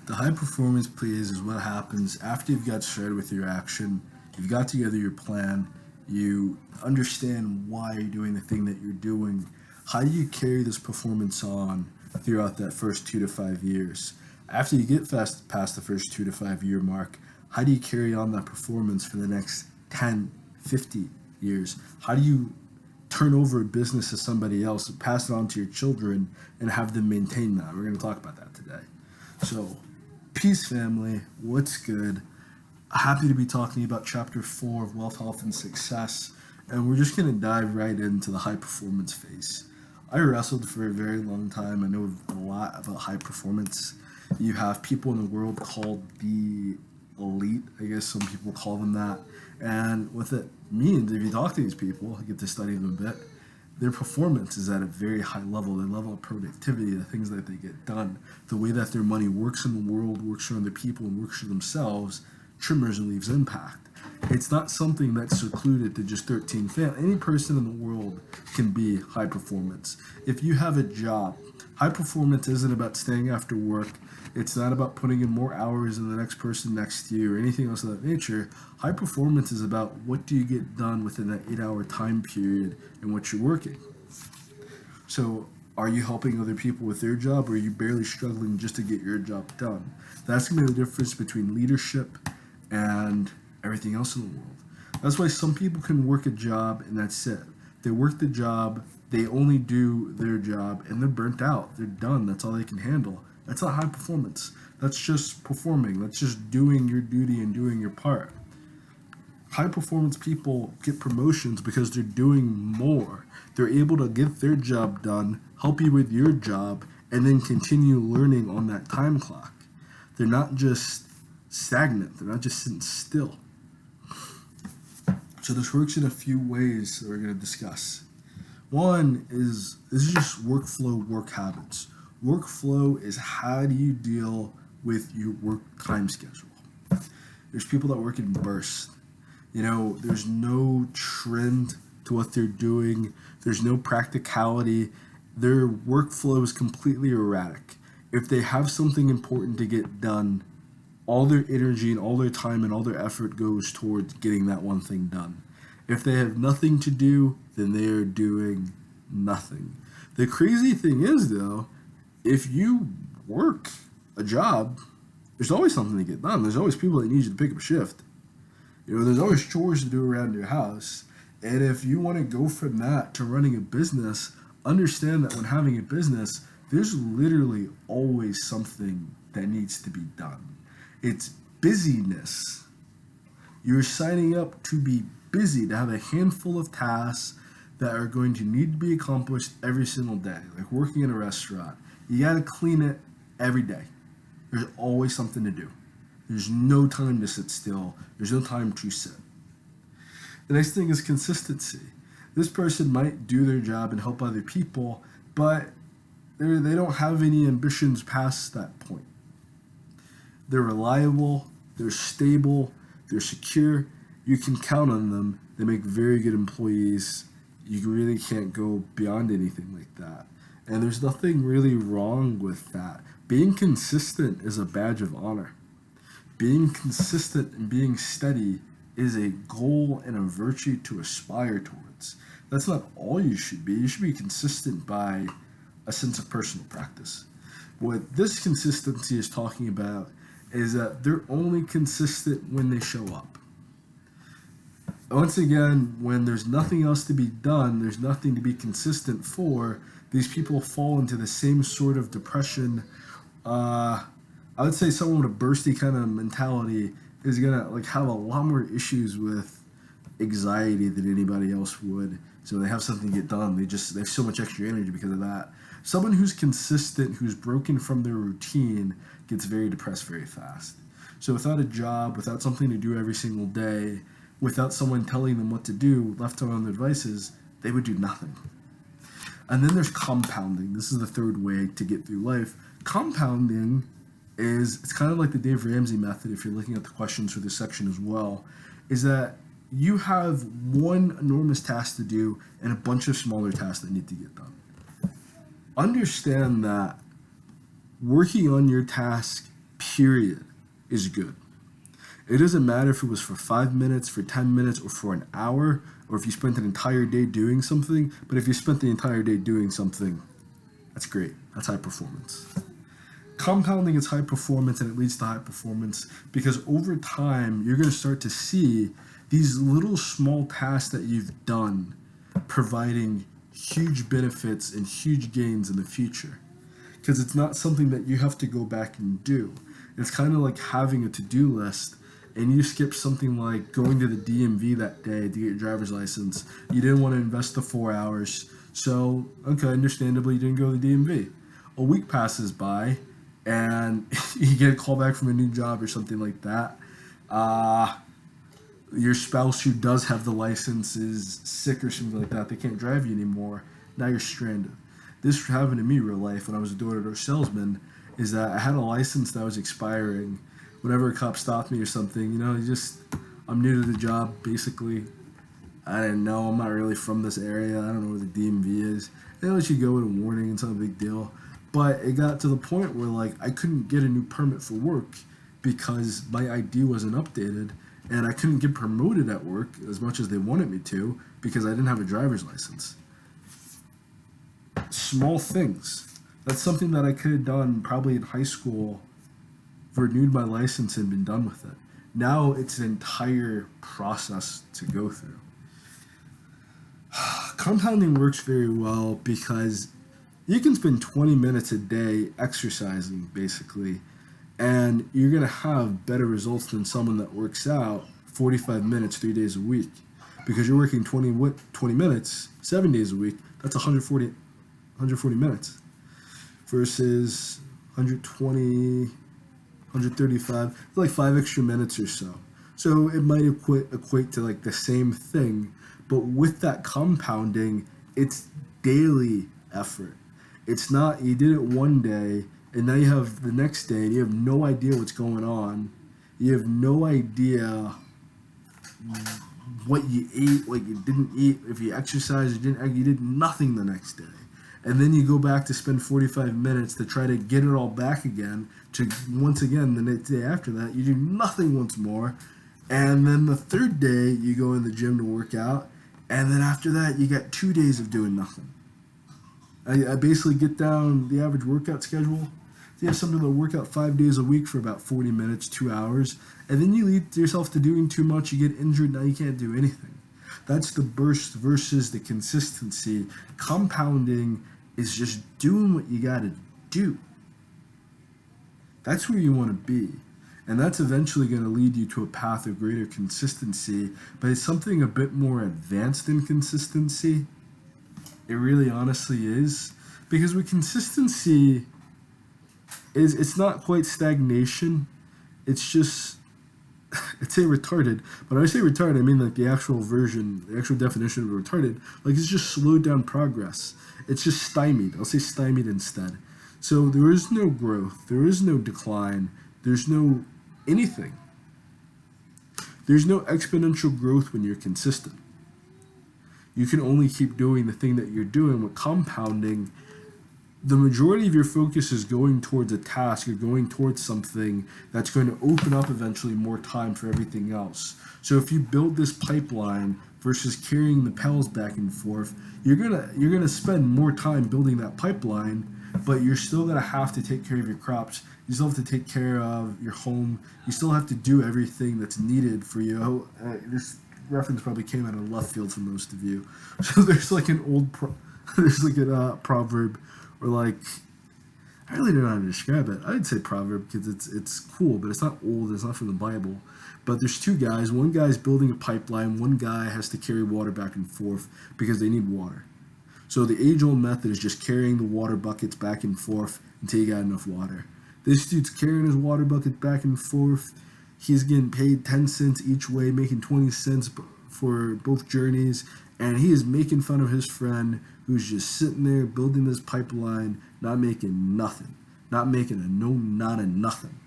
The high performance phase is what happens after you've got started with your action, you've got together your plan, you understand why you're doing the thing that you're doing. How do you carry this performance on throughout that first 2 to 5 years? After you get past the first 2 to 5 year mark, how do you carry on that performance for the next 10, 50 years? How do you turn over a business to somebody else, pass it on to your children, and have them maintain that? We're going to talk about that today. So, peace, family. What's good? Happy to be talking about Chapter 4 of Wealth, Health, and Success. And we're just going to dive right into the high performance phase. I wrestled for a very long time. I know a lot about high performance. You have people in the world called the elite. I guess some people call them that. And what it means, if you talk to these people, you get to study them a bit, their performance is at a very high level. Their level of productivity, the things that they get done, the way that their money works in the world, works for other people, and works for themselves, trimmers and leaves impact. It's not something that's secluded to just 13 families. Any person in the world can be high performance. If you have a job, high performance isn't about staying after work. It's not about putting in more hours than the next person next to you or anything else of that nature. High performance is about what do you get done within that 8-hour time period in which you're working. So are you helping other people with their job, or are you barely struggling just to get your job done? That's going to be the difference between leadership and everything else in the world. That's why some people can work a job and that's it. They work the job, they only do their job, and they're burnt out. They're done. That's all they can handle. That's not high performance. That's just performing. That's just doing your duty and doing your part. High performance people get promotions because they're doing more. They're able to get their job done, help you with your job, and then continue learning on that time clock. They're not just stagnant. They're not just sitting still. So this works in a few ways that we're going to discuss. One is, this is just workflow, work habits. Workflow is how do you deal with your work time schedule. There's people that work in bursts. There's no trend to what they're doing. There's no practicality. Their workflow is completely erratic. If they have something important to get done, all their energy and all their time and all their effort goes towards getting that one thing done. If they have nothing to do, then they are doing nothing. The crazy thing is, though, if you work a job, there's always something to get done. There's always people that need you to pick up a shift. There's always chores to do around your house. And if you want to go from that to running a business, understand that when having a business, there's literally always something that needs to be done. It's busyness. You're signing up to be busy, to have a handful of tasks that are going to need to be accomplished every single day. Like working in a restaurant, you got to clean it every day. There's always something to do. There's no time to sit still. There's no time to sit. The next thing is consistency. This person might do their job and help other people, but they don't have any ambitions past that point. They're reliable, they're stable, they're secure. You can count on them. They make very good employees. You really can't go beyond anything like that. And there's nothing really wrong with that. Being consistent is a badge of honor. Being consistent and being steady is a goal and a virtue to aspire towards. That's not all you should be. You should be consistent by a sense of personal practice. What this consistency is talking about is that they're only consistent when they show up. Once again, when there's nothing else to be done, there's nothing to be consistent for, these people fall into the same sort of depression. I would say someone with a bursty kind of mentality is gonna have a lot more issues with anxiety than anybody else would. So they have something to get done. They have so much extra energy because of that. Someone who's consistent, who's broken from their routine, gets very depressed very fast. So without a job, without something to do every single day, without someone telling them what to do, left to their own devices, they would do nothing. And then there's compounding. This is the third way to get through life. Compounding it's kind of like the Dave Ramsey method, if you're looking at the questions for this section as well, is that you have one enormous task to do and a bunch of smaller tasks that need to get done. Understand that working on your task period, is good. It doesn't matter if it was for 5 minutes, for 10 minutes, or for an hour, or if you spent an entire day doing something, but if you spent the entire day doing something, that's great. That's high performance. Compounding is high performance, and it leads to high performance because over time, you're going to start to see these little small tasks that you've done providing huge benefits and huge gains in the future. Because it's not something that you have to go back and do. It's kind of like having a to-do list and you skip something like going to the DMV that day to get your driver's license. You didn't want to invest the 4 hours, so, okay, understandably, you didn't go to the DMV. A week passes by and you get a call back from a new job or something like that. Your spouse who does have the license is sick or something like that. They can't drive you anymore. Now you're stranded. This happened to me in real life when I was a door-to-door salesman, is that I had a license that was expiring. Whenever a cop stopped me or something, I'm new to the job, basically. I didn't know. I'm not really from this area. I don't know where the DMV is. They let you go with a warning. It's not a big deal. But it got to the point where, I couldn't get a new permit for work because my ID wasn't updated, and I couldn't get promoted at work as much as they wanted me to because I didn't have a driver's license. Small things. That's something that I could have done probably in high school, renewed my license and been done with it. Now it's an entire process to go through. Compounding works very well because you can spend 20 minutes a day exercising, basically, and you're going to have better results than someone that works out 45 minutes 3 days a week. Because you're working 20 minutes 7 days a week, that's 140 minutes versus 120, 135, like 5 extra minutes or so. So it might equate to the same thing, but with that compounding, it's daily effort. It's not, you did it one day, and now you have the next day, and you have no idea what's going on. You have no idea what you ate, what you didn't eat, if you exercised, you did nothing the next day. And then you go back to spend 45 minutes to try to get it all back again, to once again, the next day after that, you do nothing once more. And then the third day, you go in the gym to work out, and then after that, you got 2 days of doing nothing. I basically get down the average workout schedule. You have something to work out 5 days a week for about 40 minutes, 2 hours, and then you lead yourself to doing too much, you get injured, now you can't do anything. That's the burst versus the consistency. Compounding is just doing what you gotta do. That's where you want to be. And that's eventually going to lead you to a path of greater consistency, but it's something a bit more advanced than consistency. It really honestly is. Because with consistency, it's not quite stagnation. It's just, I'd say retarded. But when I say retarded, I mean the actual version, the actual definition of retarded. It's just slowed down progress. It's just stymied. I'll say stymied instead. So there is no growth. There is no decline. There's no anything. There's no exponential growth when you're consistent. You can only keep doing the thing that you're doing. With compounding, the majority of your focus is going towards a task. You're going towards something that's going to open up eventually more time for everything else. So if you build this pipeline versus carrying the pails back and forth, you're gonna spend more time building that pipeline, but you're still gonna have to take care of your crops. You still have to take care of your home. You still have to do everything that's needed for you. This reference probably came out of left field for most of you. So there's an old proverb, or I really don't know how to describe it. I'd say proverb because it's cool, but it's not old. It's not from the Bible. But there's two guys. One guy's building a pipeline. One guy has to carry water back and forth because they need water. So the age-old method is just carrying the water buckets back and forth until you got enough water. This dude's carrying his water bucket back and forth. He's getting paid 10 cents each way, making 20 cents for both journeys. And he is making fun of his friend who's just sitting there building this pipeline, not making nothing. Not making not a nothing.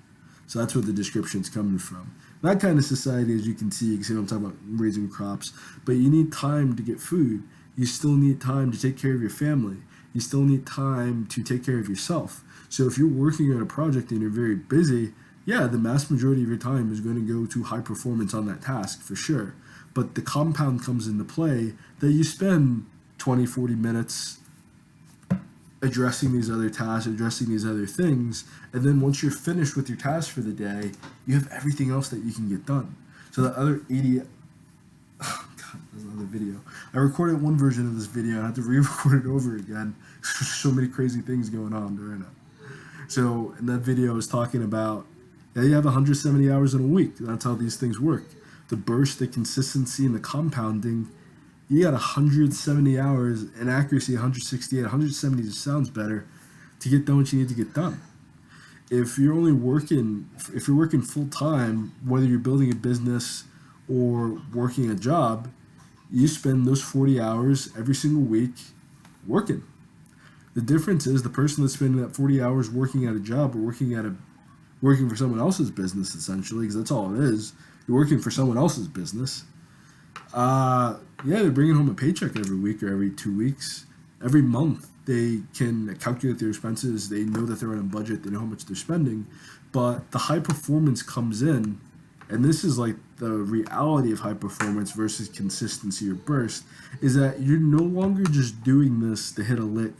So that's where the description's coming from. That kind of society, as you can see I'm talking about raising crops, but you need time to get food. You still need time to take care of your family. You still need time to take care of yourself. So if you're working on a project and you're very busy, Yeah, the mass majority of your time is going to go to high performance on that task for sure. But the compound comes into play that you spend 20, 40 minutes addressing these other tasks, addressing these other things, and then once you're finished with your task for the day, you have everything else that you can get done. So the other 80, oh God, there's another video. I recorded one version of this video and I had to re-record it over again. There's so many crazy things going on during it. So in that video I was talking about, yeah, you have 170 hours in a week. That's how these things work. The burst, the consistency, and the compounding, you got 170 hours, and accuracy 168. 170 just sounds better to get done what you need to get done. If you're working full time, whether you're building a business or working a job, you spend those 40 hours every single week working. The difference is the person that's spending that 40 hours working at a job or working for someone else's business, essentially, because that's all it is. You're working for someone else's business. They're bringing home a paycheck every week or every 2 weeks. Every month, they can calculate their expenses. They know that they're on a budget. They know how much they're spending. But the high performance comes in, and this is like the reality of high performance versus consistency or burst, is that you're no longer just doing this to hit a lick.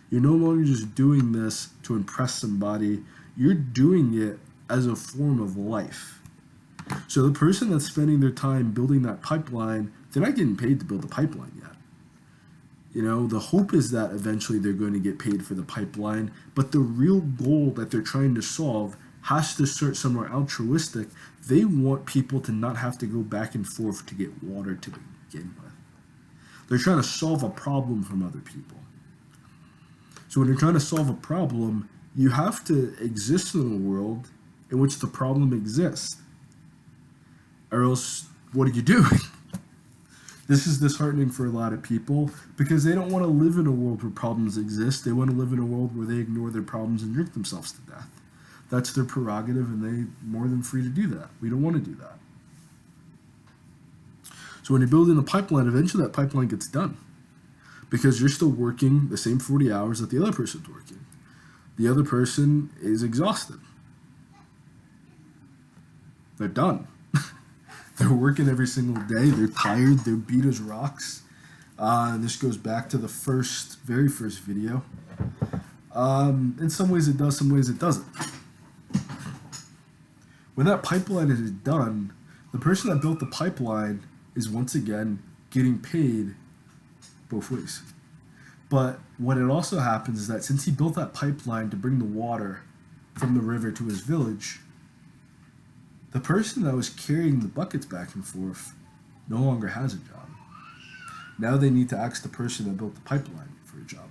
You're no longer just doing this to impress somebody. You're doing it as a form of life. So the person that's spending their time building that pipeline, they're not getting paid to build the pipeline yet. The hope is that eventually they're going to get paid for the pipeline, but the real goal that they're trying to solve has to start somewhere altruistic. They want people to not have to go back and forth to get water to begin with. They're trying to solve a problem from other people. So when you're trying to solve a problem, you have to exist in a world in which the problem exists. Or else, what are you doing? This is disheartening for a lot of people because they don't want to live in a world where problems exist. They want to live in a world where they ignore their problems and drink themselves to death. That's their prerogative, and they're more than free to do that. We don't want to do that. So when you're building a pipeline, eventually that pipeline gets done because you're still working the same 40 hours that the other person's working. The other person is exhausted. They're done. They're working every single day. They're tired. They're beat as rocks. And this goes back to the very first video. In some ways it does, some ways it doesn't. When that pipeline is done, the person that built the pipeline is once again getting paid both ways. But what it also happens is that since he built that pipeline to bring the water from the river to his village, the person that was carrying the buckets back and forth no longer has a job. Now they need to ask the person that built the pipeline for a job.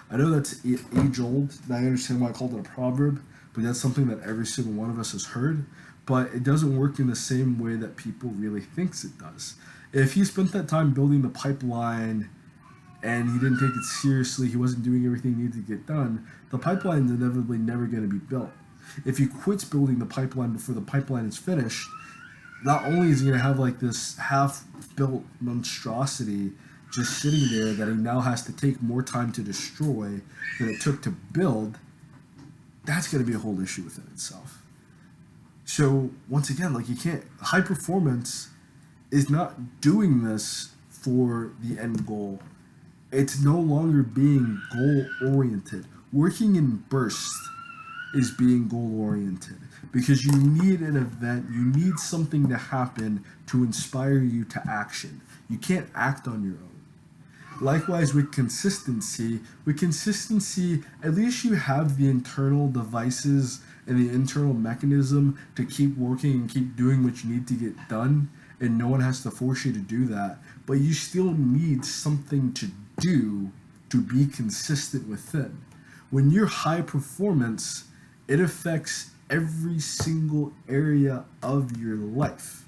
I know that's age-old, and I understand why I called it a proverb, but that's something that every single one of us has heard, but it doesn't work in the same way that people really thinks it does. If he spent that time building the pipeline and he didn't take it seriously, he wasn't doing everything he needed to get done, the pipeline's inevitably never going to be built. If he quits building the pipeline before the pipeline is finished, not only is he going to have like this half-built monstrosity just sitting there that he now has to take more time to destroy than it took to build, that's going to be a whole issue within itself. So once again, like, you can't, high performance is not doing this for the end goal. It's no longer being goal-oriented. Working in bursts is being goal-oriented because you need an event, you need something to happen to inspire you to action. You can't act on your own. Likewise with consistency, at least you have the internal devices and the internal mechanism to keep working and keep doing what you need to get done, and no one has to force you to do that. But you still need something to do to be consistent within. When you're high performance, it affects every single area of your life.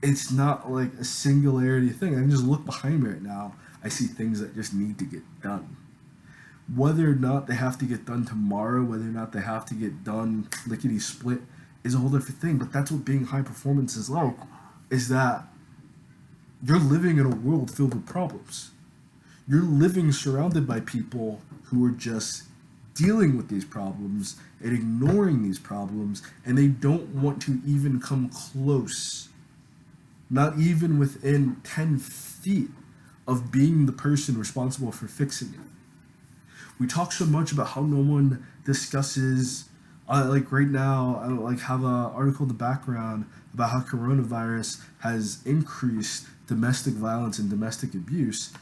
It's not like a singularity thing. I can just look behind me right now. I see things that just need to get done. Whether or not they have to get done tomorrow, whether or not they have to get done lickety-split, is a whole different thing. But that's what being high performance is like, is that you're living in a world filled with problems. You're living surrounded by people who are just dealing with these problems and ignoring these problems, and they don't want to even come close, not even within 10 feet of being the person responsible for fixing it. We talk so much about how no one discusses, like right now, I like have an article in the background about how coronavirus has increased domestic violence and domestic abuse,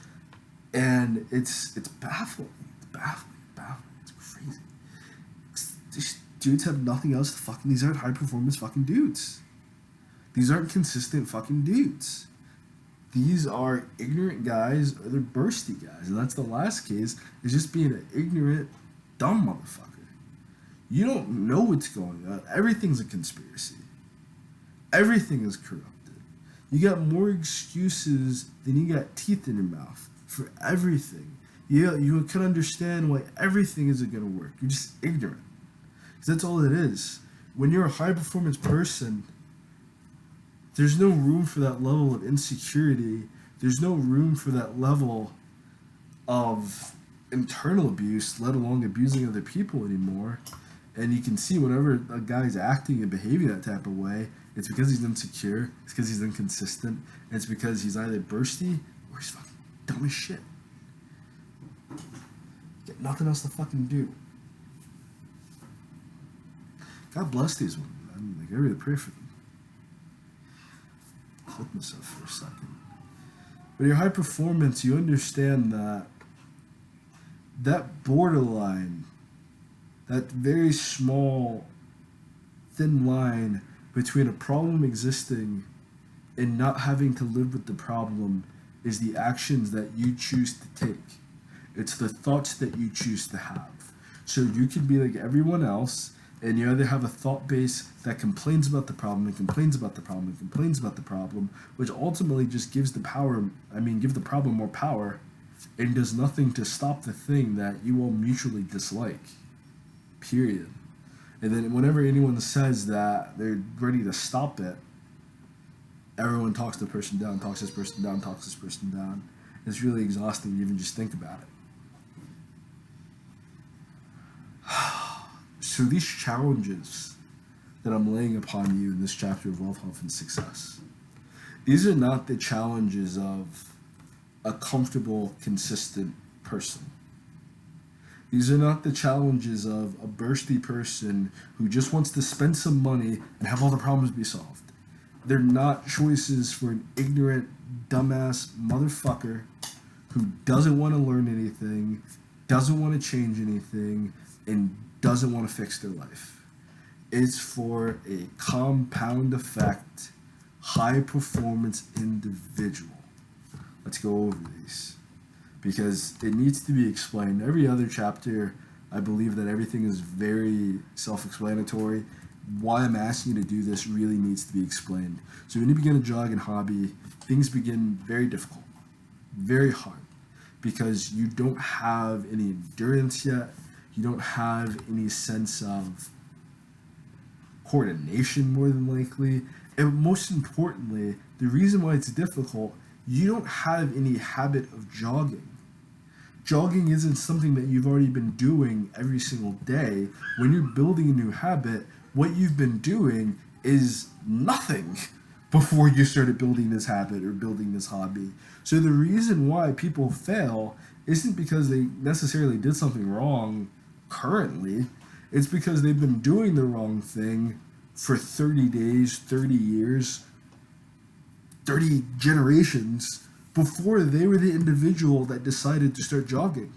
and it's baffling. It's baffling. It's crazy. These dudes have nothing else to fucking. These aren't high performance fucking dudes. These aren't consistent fucking dudes. These are ignorant guys, or they're bursty guys, and that's the last case. Is just being an ignorant, dumb motherfucker. You don't know what's going on. Everything's a conspiracy. Everything is corrupted. You got more excuses than you got teeth in your mouth for everything. You can understand why everything isn't going to work. You're just ignorant. Because that's all it is. When you're a high performance person, there's no room for that level of insecurity. There's no room for that level of internal abuse, let alone abusing other people anymore. And you can see whenever a guy's acting and behaving that type of way, it's because he's insecure, it's because he's inconsistent, and it's because he's either bursty or he's fucking dumb as shit. Got nothing else to fucking do. God bless these women. I really pray for them. Flip myself for a second. But your high performance, you understand that borderline, that very small, thin line between a problem existing and not having to live with the problem is the actions that you choose to take. It's the thoughts that you choose to have. So you can be like everyone else, and you either have a thought base that complains about the problem and complains about the problem and complains about the problem, which ultimately just gives the problem more power and does nothing to stop the thing that you all mutually dislike. Period. And then whenever anyone says that they're ready to stop it, everyone talks the person down, talks this person down, talks this person down. It's really exhausting to even just think about it. So these challenges that I'm laying upon you in this chapter of wealth, health, and success, these are not the challenges of a comfortable, consistent person. These are not the challenges of a bursty person who just wants to spend some money and have all the problems be solved. They're not choices for an ignorant, dumbass motherfucker who doesn't want to learn anything, doesn't want to change anything, and doesn't want to fix their life. It's for a compound effect, high performance individual. Let's go over these, because it needs to be explained. Every other chapter, I believe that everything is very self-explanatory. Why I'm asking you to do this really needs to be explained. So when you begin a jogging hobby, things begin very difficult, very hard, because you don't have any endurance yet. You don't have any sense of coordination, more than likely. And most importantly, the reason why it's difficult, you don't have any habit of jogging. Jogging isn't something that you've already been doing every single day. When you're building a new habit, what you've been doing is nothing before you started building this habit or building this hobby. So the reason why people fail isn't because they necessarily did something wrong currently. It's because they've been doing the wrong thing for 30 days, 30 years, 30 generations before they were the individual that decided to start jogging.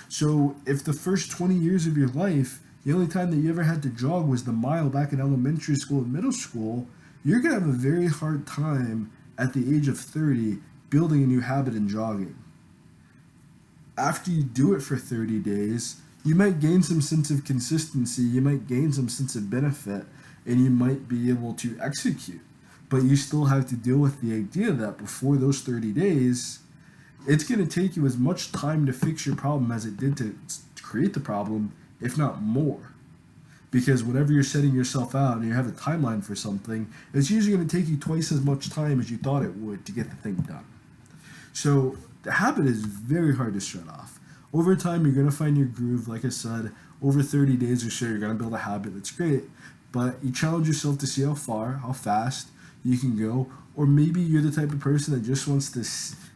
So if the first 20 years of your life, the only time that you ever had to jog was the mile back in elementary school and middle school, you're going to have a very hard time at the age of 30 building a new habit in jogging. After you do it for 30 days, you might gain some sense of consistency, you might gain some sense of benefit, and you might be able to execute. But you still have to deal with the idea that before those 30 days, it's going to take you as much time to fix your problem as it did to create the problem, if not more. Because whenever you're setting yourself out and you have a timeline for something, it's usually going to take you twice as much time as you thought it would to get the thing done. So the habit is very hard to shut off. Over time, you're going to find your groove. Like I said, over 30 days or so, you're going to build a habit that's great. But you challenge yourself to see how far, how fast you can go. Or maybe you're the type of person that just wants to,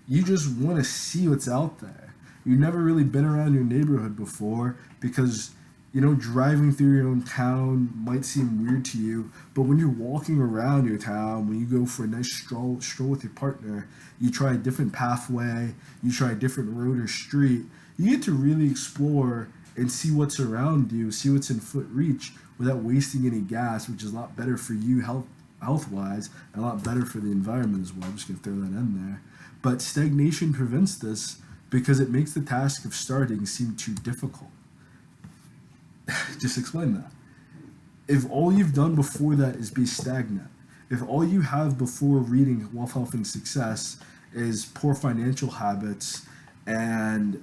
you just want to see what's out there. You've never really been around your neighborhood before because, driving through your own town might seem weird to you. But when you're walking around your town, when you go for a nice stroll with your partner, you try a different pathway, you try a different road or street, you get to really explore and see what's around you, see what's in foot reach without wasting any gas, which is a lot better for you health-wise and a lot better for the environment as well. I'm just going to throw that in there. But stagnation prevents this because it makes the task of starting seem too difficult. Just explain that. If all you've done before that is be stagnant, if all you have before reading Wealth, Health, and Success is poor financial habits and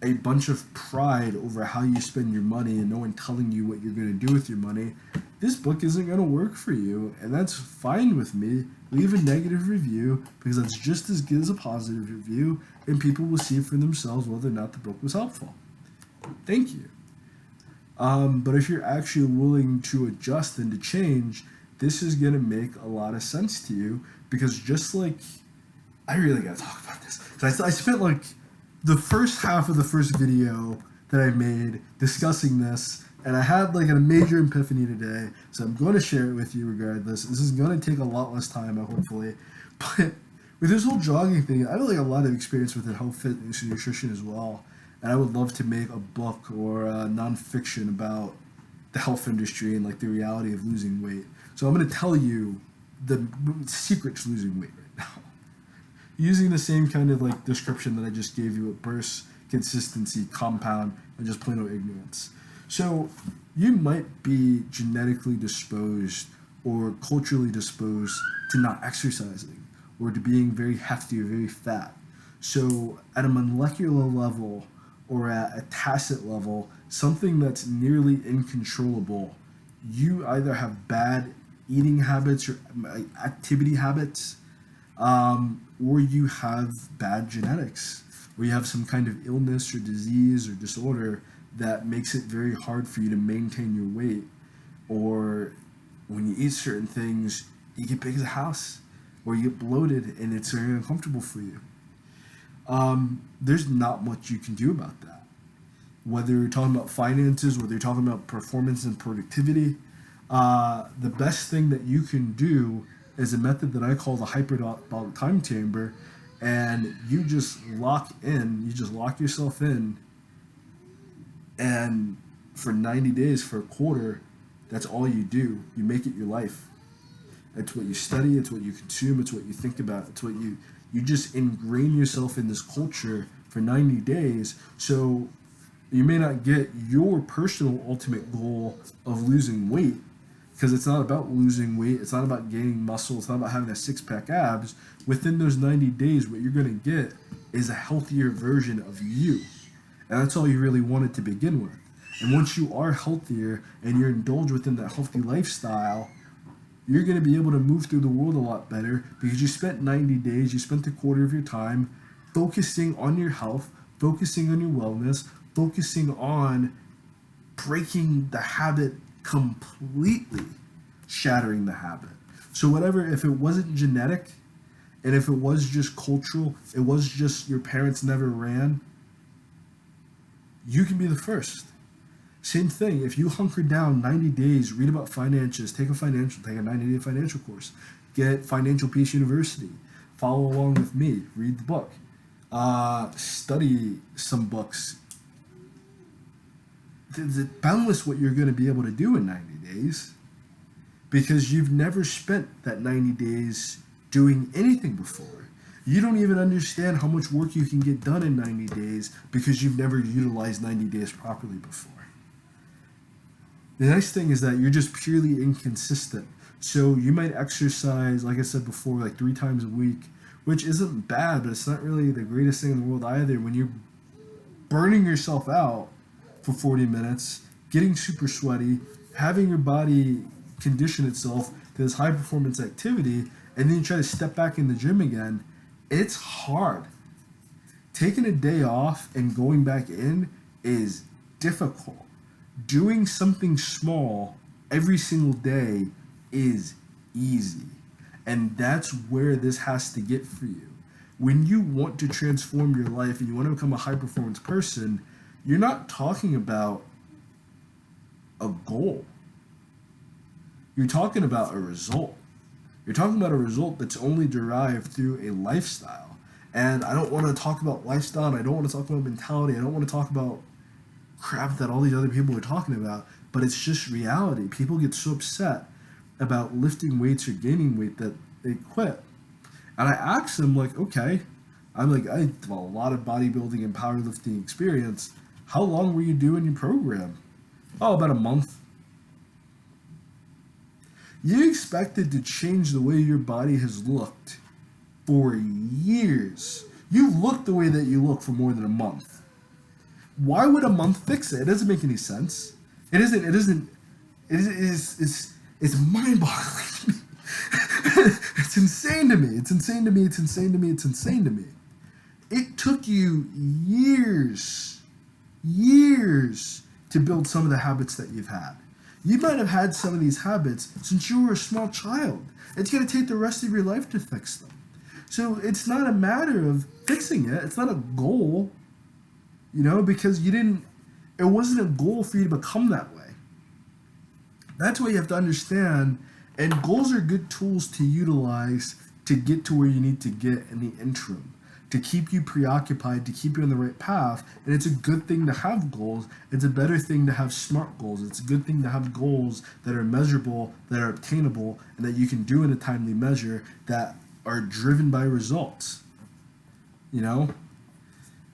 a bunch of pride over how you spend your money and no one telling you what you're going to do with your money, this book isn't going to work for you, and that's fine with me. Leave a negative review because that's just as good as a positive review, and people will see for themselves whether or not the book was helpful. Thank you. But if you're actually willing to adjust and to change, this is going to make a lot of sense to you because just like, I really got to talk about this. Because I spent like the first half of the first video that I made discussing this, and I had like a major epiphany today, so I'm going to share it with you regardless. This is going to take a lot less time, hopefully. But with this whole jogging thing, I have like a lot of experience with health, fitness, and nutrition as well. And I would love to make a book or a nonfiction about the health industry and like the reality of losing weight. So I'm going to tell you the secret to losing weight right now. Using the same kind of like description that I just gave you at burst, consistency, compound, and just plain old ignorance. So you might be genetically disposed or culturally disposed to not exercising or to being very hefty or very fat. So at a molecular level or at a tacit level, something that's nearly uncontrollable, you either have bad eating habits or activity habits, or you have bad genetics, or you have some kind of illness or disease or disorder that makes it very hard for you to maintain your weight, or when you eat certain things, you get big as a house, or you get bloated and it's very uncomfortable for you. There's not much you can do about that. Whether you're talking about finances, whether you're talking about performance and productivity, the best thing that you can do is a method that I call the hyperbolic time chamber, and you just lock yourself in, and for 90 days, for a quarter, that's all you do. You make it your life. It's what you study, it's what you consume, it's what you think about, it's what you just ingrain yourself in this culture for 90 days. So you may not get your personal ultimate goal of losing weight, because it's not about losing weight, it's not about gaining muscle, it's not about having a six-pack abs. Within those 90 days, what you're going to get is a healthier version of you. And that's all you really wanted to begin with. And once you are healthier and you're indulged within that healthy lifestyle, you're going to be able to move through the world a lot better because you spent 90 days, you spent a quarter of your time focusing on your health, focusing on your wellness, focusing on breaking the habit completely, shattering the habit. So whatever, if it wasn't genetic, and if it was just cultural, it was just your parents never ran, you can be the first. Same thing, if you hunker down 90 days, read about finances, take a 90-day financial course, get Financial Peace University, follow along with me, read the book, study some books. It's boundless what you're going to be able to do in 90 days because you've never spent that 90 days doing anything before. You don't even understand how much work you can get done in 90 days because you've never utilized 90 days properly before. The nice thing is that you're just purely inconsistent. So you might exercise, like I said before, like 3 times a week, which isn't bad, but it's not really the greatest thing in the world either. When you're burning yourself out for 40 minutes, getting super sweaty, having your body condition itself to this high performance activity, and then you try to step back in the gym again, it's hard. Taking a day off and going back in is difficult. Doing something small every single day is easy. And that's where this has to get for you. When you want to transform your life and you want to become a high performance person, you're not talking about a goal. You're talking about a result. You're talking about a result that's only derived through a lifestyle. And I don't want to talk about lifestyle, and I don't want to talk about mentality. I don't want to talk about crap that all these other people are talking about, but it's just reality. People get so upset about lifting weights or gaining weight that they quit. And I asked them, like, okay, I'm like, I have a lot of bodybuilding and powerlifting experience. How long were you doing your program? Oh, about a month. You expected to change the way your body has looked for years. You looked the way that you look for more than a month. Why would a month fix it? It doesn't make any sense. It's mind-boggling. It's insane to me. It's insane to me. It's insane to me. It's insane to me. It took you years to build some of the habits that you've had. You might have had some of these habits since you were a small child. It's going to take the rest of your life to fix them. So it's not a matter of fixing it. It's not a goal, because it wasn't a goal for you to become that way. That's what you have to understand. And goals are good tools to utilize to get to where you need to get in the interim, to keep you preoccupied, to keep you on the right path. And it's a good thing to have goals. It's a better thing to have smart goals. It's a good thing to have goals that are measurable, that are obtainable, and that you can do in a timely measure, that are driven by results.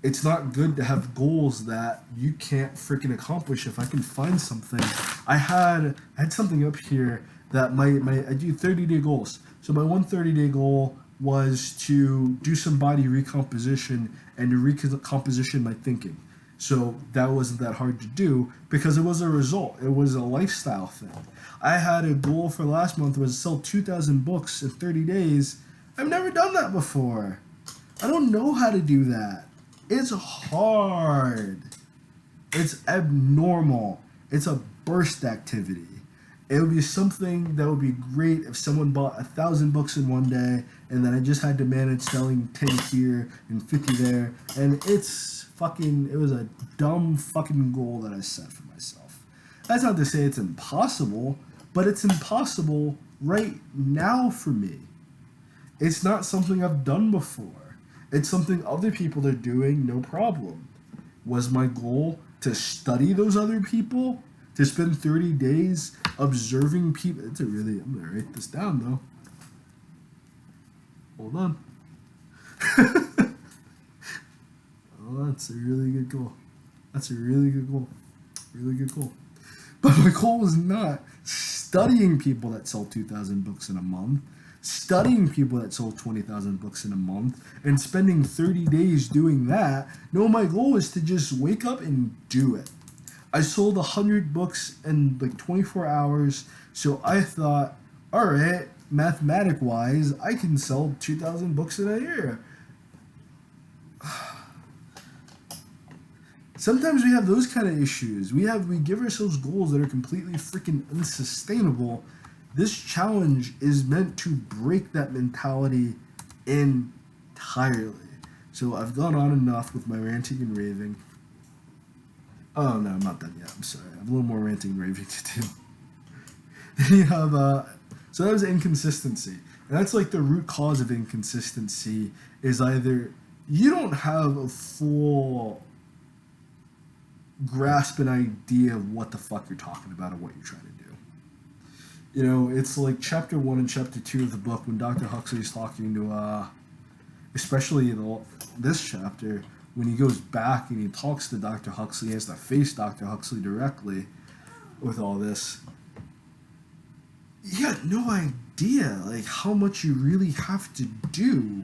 It's not good to have goals that you can't freaking accomplish. If I can find something, I had something up here that I do 30-day goals. So my one 30-day goal was to do some body recomposition and to recomposition my thinking. So that wasn't that hard to do because it was a result. It was a lifestyle thing. I had a goal for last month was to sell 2,000 books in 30 days. I've never done that before. I don't know how to do that. It's hard. It's abnormal. It's a burst activity. It would be something that would be great if someone bought 1,000 books in one day, and then I just had to manage selling 10 here and 50 there. And it was a dumb fucking goal that I set for myself. That's not to say it's impossible, but it's impossible right now for me. It's not something I've done before. It's something other people are doing, no problem. Was my goal to study those other people? To spend 30 days observing people? I'm going to write this down, though. Hold on. Oh, that's a really good goal. Really good goal. But my goal was not studying people that sell 2,000 books in a month, studying people that sold 20,000 books in a month, and spending 30 days doing that. No, my goal is to just wake up and do it. I sold 100 books in 24 hours, so I thought, all right, mathematic-wise, I can sell 2,000 books in a year. Sometimes we have those kind of issues. We give ourselves goals that are completely freaking unsustainable. This challenge is meant to break that mentality entirely. So I've gone on enough with my ranting and raving. Oh, no, I'm not done yet. I'm sorry. I have a little more ranting and raving to do. Then you have, so that was inconsistency. And that's the root cause of inconsistency is either you don't have a full grasp and idea of what the fuck you're talking about or what you're trying to do. It's like chapter 1 and chapter 2 of the book when Dr. Huxley is talking to, especially this chapter, when he goes back and he talks to Dr. Huxley, he has to face Dr. Huxley directly with all this. You got no idea, how much you really have to do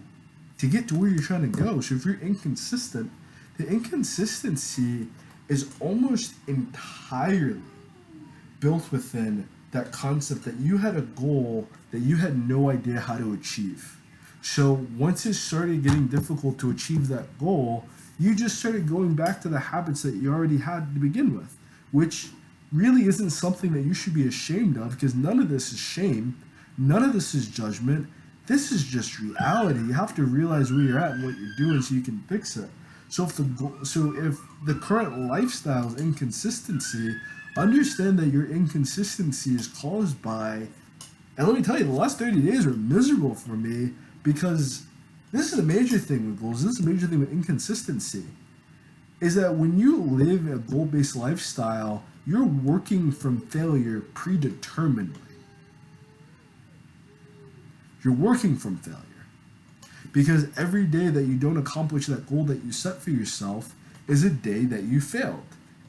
to get to where you're trying to go. So if you're inconsistent, the inconsistency is almost entirely built within that concept that you had a goal that you had no idea how to achieve. So once it started getting difficult to achieve that goal, you just started going back to the habits that you already had to begin with, which really isn't something that you should be ashamed of, because none of this is shame, none of this is judgment. This is just reality. You have to realize where you're at and what you're doing so you can fix it. So if the current lifestyle is inconsistency, understand that your inconsistency is caused by, and let me tell you, the last 30 days were miserable for me, because this is a major thing with goals. This is a major thing with inconsistency. Is that when you live a goal-based lifestyle, you're working from failure predeterminedly. You're working from failure. Because every day that you don't accomplish that goal that you set for yourself is a day that you failed.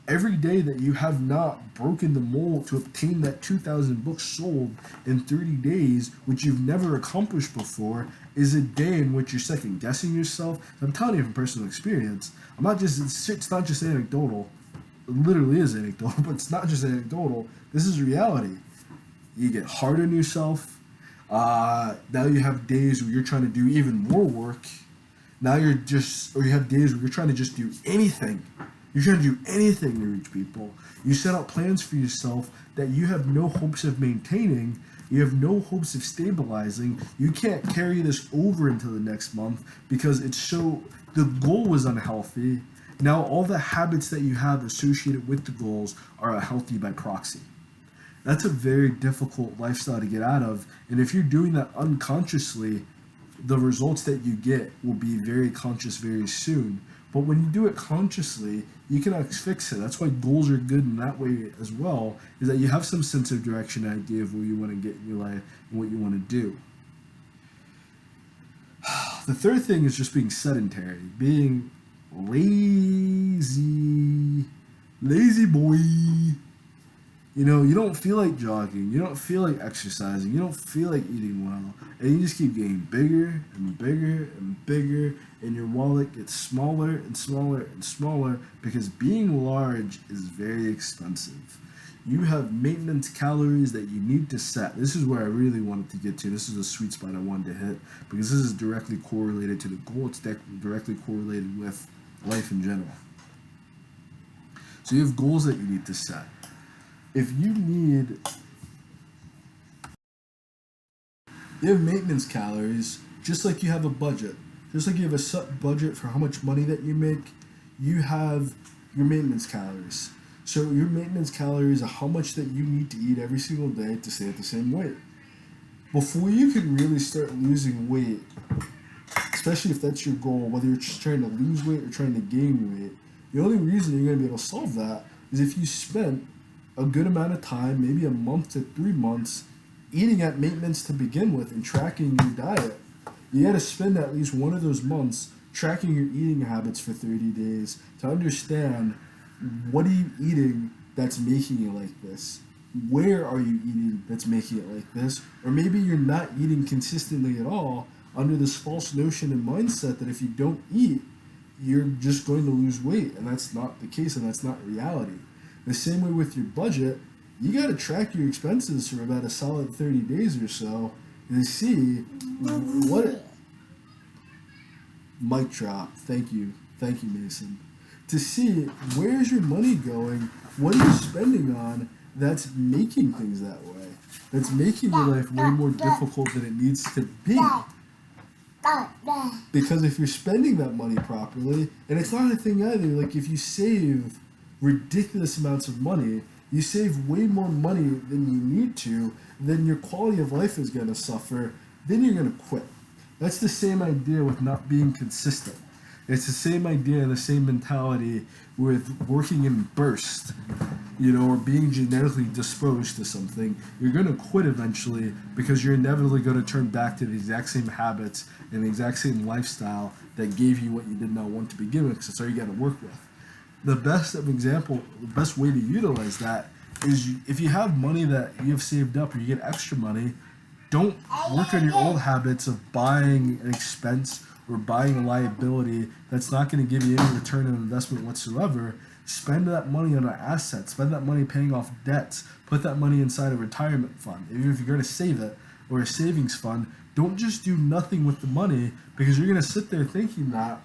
Every day that you have not broken the mold to obtain that 2,000 books sold in 30 days, which you've never accomplished before, is a day in which you're second guessing yourself. I'm telling you from personal experience. It's not just anecdotal. It literally is anecdotal, but it's not just anecdotal. This is reality. You get hard on yourself. Now you have days where you're trying to do even more work. You have days where you're trying to just do anything. You're trying to do anything to reach people. You set out plans for yourself that you have no hopes of maintaining. You have no hopes of stabilizing. You can't carry this over into the next month because the goal was unhealthy. Now all the habits that you have associated with the goals are unhealthy by proxy. That's a very difficult lifestyle to get out of. And if you're doing that unconsciously, the results that you get will be very conscious very soon. But when you do it consciously, you can fix it. That's why goals are good in that way as well, is that you have some sense of direction and idea of where you want to get in your life and what you want to do. The third thing is just being sedentary, being lazy boy. You don't feel like jogging, you don't feel like exercising, you don't feel like eating well, and you just keep getting bigger and bigger and bigger, and your wallet gets smaller and smaller and smaller, because being large is very expensive. You have maintenance calories that you need to set. This is where I really wanted to get to. This is the sweet spot I wanted to hit, because this is directly correlated to the goal. It's directly correlated with life in general. So you have goals that you need to set. If you have maintenance calories, just like you have a budget. Just like you have a set budget for how much money that you make, you have your maintenance calories. So your maintenance calories are how much that you need to eat every single day to stay at the same weight. Before you can really start losing weight, especially if that's your goal, whether you're just trying to lose weight or trying to gain weight, the only reason you're going to be able to solve that is if you spent a good amount of time, maybe a month to 3 months, eating at maintenance to begin with and tracking your diet. You got to spend at least one of those months tracking your eating habits for 30 days to understand, what are you eating that's making it like this? Where are you eating that's making it like this? Or maybe you're not eating consistently at all, under this false notion and mindset that if you don't eat, you're just going to lose weight. And that's not the case, and that's not reality. The same way with your budget, you got to track your expenses for about a solid 30 days or so and see what... Mic drop. Thank you, Mason. To see, where's your money going? What are you spending on that's making things that way? That's making your life way more difficult than it needs to be. Because if you're spending that money properly, and it's not a thing either, like if you save ridiculous amounts of money, you save way more money than you need to, then your quality of life is going to suffer, then you're going to quit. That's the same idea with not being consistent. It's the same idea and the same mentality with working in bursts, or being genetically disposed to something. You're going to quit eventually because you're inevitably going to turn back to the exact same habits and the exact same lifestyle that gave you what you did not want to begin with, because that's all you got to work with. The best way to utilize that is if you have money that you have saved up or you get extra money, don't work on your old habits of buying an expense or buying a liability that's not going to give you any return on investment whatsoever. Spend that money on an asset. Spend that money paying off debts. Put that money inside a retirement fund. Even if you're going to save it, or a savings fund, don't just do nothing with the money, because you're going to sit there thinking that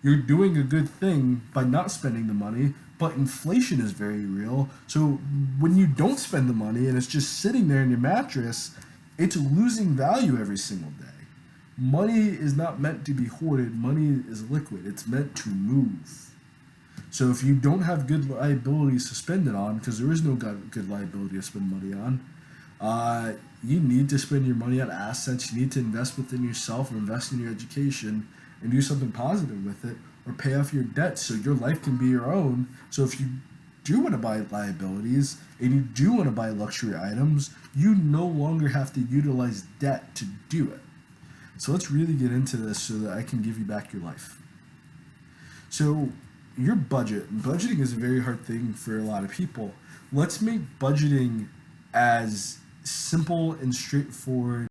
you're doing a good thing by not spending the money, but inflation is very real. So when you don't spend the money and it's just sitting there in your mattress, it's losing value every single day. Money is not meant to be hoarded. Money is liquid. It's meant to move. So if you don't have good liabilities to spend it on, because there is no good liability to spend money on, you need to spend your money on assets. You need to invest within yourself or invest in your education and do something positive with it, or pay off your debt so your life can be your own. So if you do want to buy liabilities and you do want to buy luxury items, you no longer have to utilize debt to do it. So let's really get into this so that I can give you back your life. So your budgeting is a very hard thing for a lot of people. Let's make budgeting as simple and straightforward